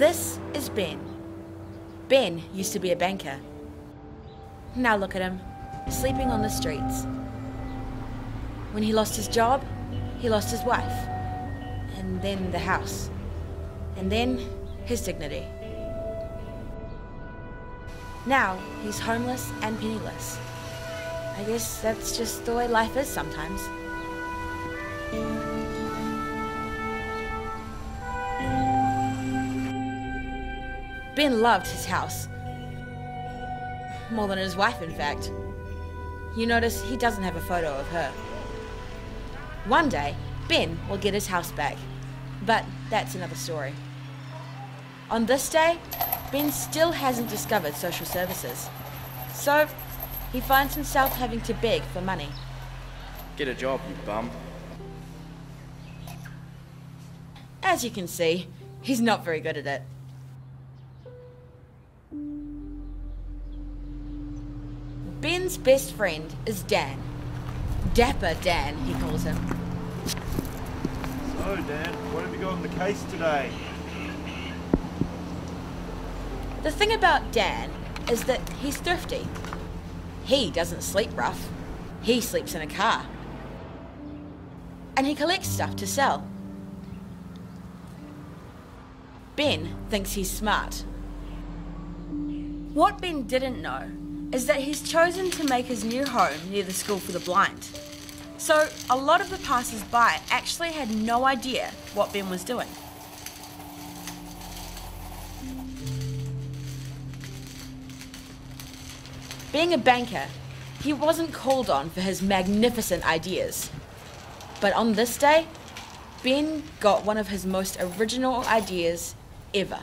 This is Ben. Ben used to be a banker. Now look at him, sleeping on the streets. When he lost his job, he lost his wife, and then the house, and then his dignity. Now he's homeless and penniless. I guess that's just the way life is sometimes. Ben loved his house. More than his wife, in fact. You notice he doesn't have a photo of her. One day, Ben will get his house back. But that's another story. On this day, Ben still hasn't discovered social services. So, he finds himself having to beg for money. Get a job, you bum. As you can see, he's not very good at it. Ben's best friend is Dan. Dapper Dan, he calls him. So, Dan, what have you got on the case today? The thing about Dan is that he's thrifty. He doesn't sleep rough. He sleeps in a car. And he collects stuff to sell. Ben thinks he's smart. What Ben didn't know is that he's chosen to make his new home near the school for the blind. So a lot of the passers-by actually had no idea what Ben was doing. Being a banker, he wasn't called on for his magnificent ideas. But on this day, Ben got one of his most original ideas ever.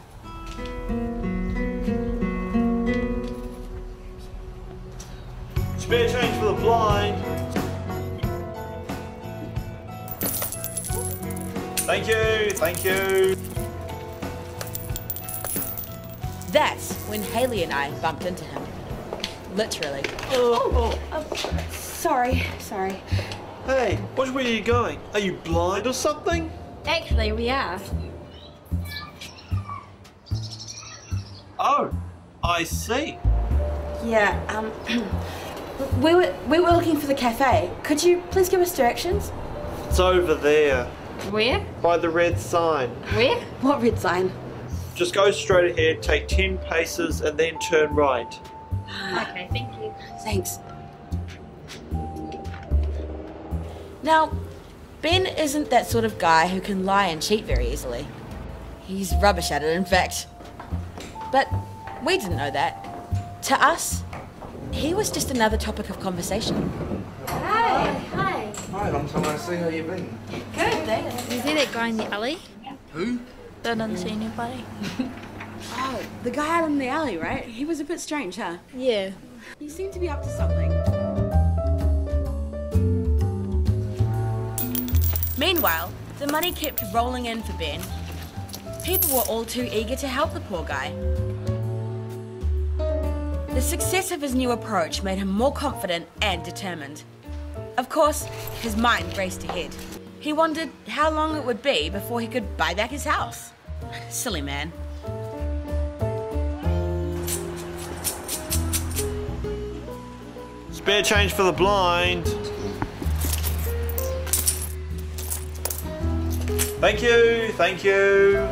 Spare change for the blind. Thank you, thank you. That's when Haley and I bumped into him. Literally. Sorry. Hey, which way are you going? Are you blind or something? Actually, we are. Oh, I see. Yeah, we were looking for the cafe. Could you please give us directions? It's over there, Where? by the red sign. Where? What red sign? Just go straight ahead, take 10 paces and then turn right. Okay, thank you. Thanks. Now, Ben isn't that sort of guy who can lie and cheat very easily. He's rubbish at it, in fact. But we didn't know that. To us, he was just another topic of conversation. Hi. Hi, long time no see. How you been? Good, thanks. You see that guy in the alley? Who? Didn't see anybody. Oh, the guy out in the alley, right? He was a bit strange, huh? Yeah. He seemed to be up to something. Meanwhile, the money kept rolling in for Ben. People were all too eager to help the poor guy. The success of his new approach made him more confident and determined. Of course, his mind raced ahead. He wondered how long it would be before he could buy back his house. Silly man. Spare change for the blind. Thank you, thank you.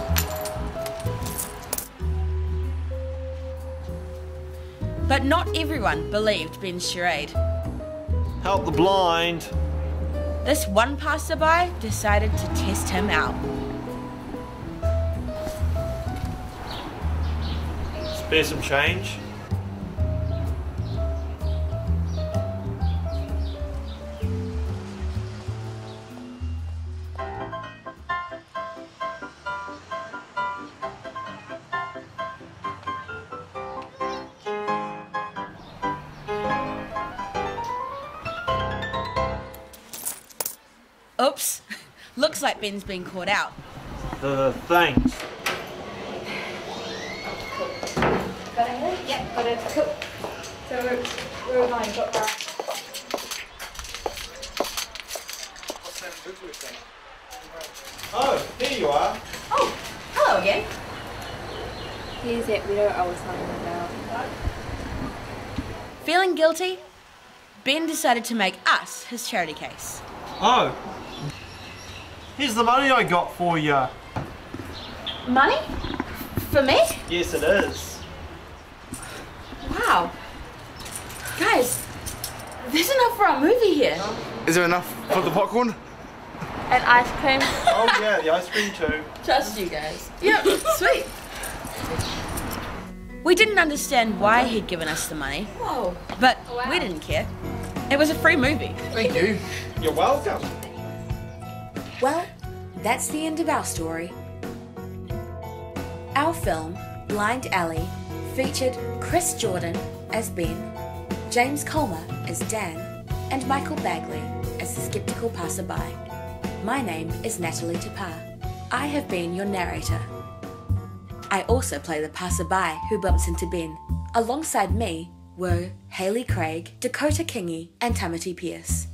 But not everyone believed Ben's charade. Help the blind. This one passerby decided to test him out. Spare some change. Oops, looks like Ben's been caught out. Thanks. Got it? Yep, got it. Cool. So we're going to go. Oh, here you are. Oh, hello again. Here's that widow I was talking about. Feeling guilty, Ben decided to make us his charity case. Oh. Here's the money I got for you. Money? For me? Yes, it is. Wow. Guys, there's enough for our movie here. Is there enough for the popcorn? And ice cream. Oh yeah, the ice cream too. Trust you guys. Yep, sweet. We didn't understand why he'd given us the money. Whoa. But we didn't care. It was a free movie. Thank you. You're welcome. Well, that's the end of our story. Our film, Blind Alley, featured Chris Jordan as Ben, James Colmer as Dan, and Michael Bagley as the skeptical passerby. My name is Natalie Tapar. I have been your narrator. I also play the passerby who bumps into Ben. Alongside me were Hayley Craig, Dakota Kingy, and Tamati Pierce.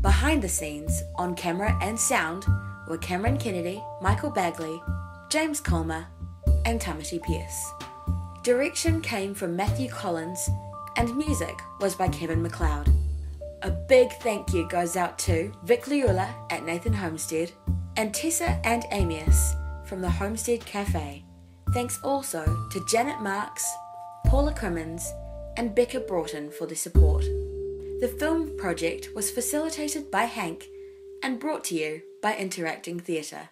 Behind the scenes, on camera and sound, were Cameron Kennedy, Michael Bagley, James Colmer, and Tamati Pierce. Direction came from Matthew Collins, and music was by Kevin MacLeod. A big thank you goes out to Vic Liula at Nathan Homestead, and Tessa and Amius from the Homestead Cafe. Thanks also to Janet Marks, Paula Crimmins, and Becca Broughton for their support. The film project was facilitated by Hank and brought to you by Interacting Theatre.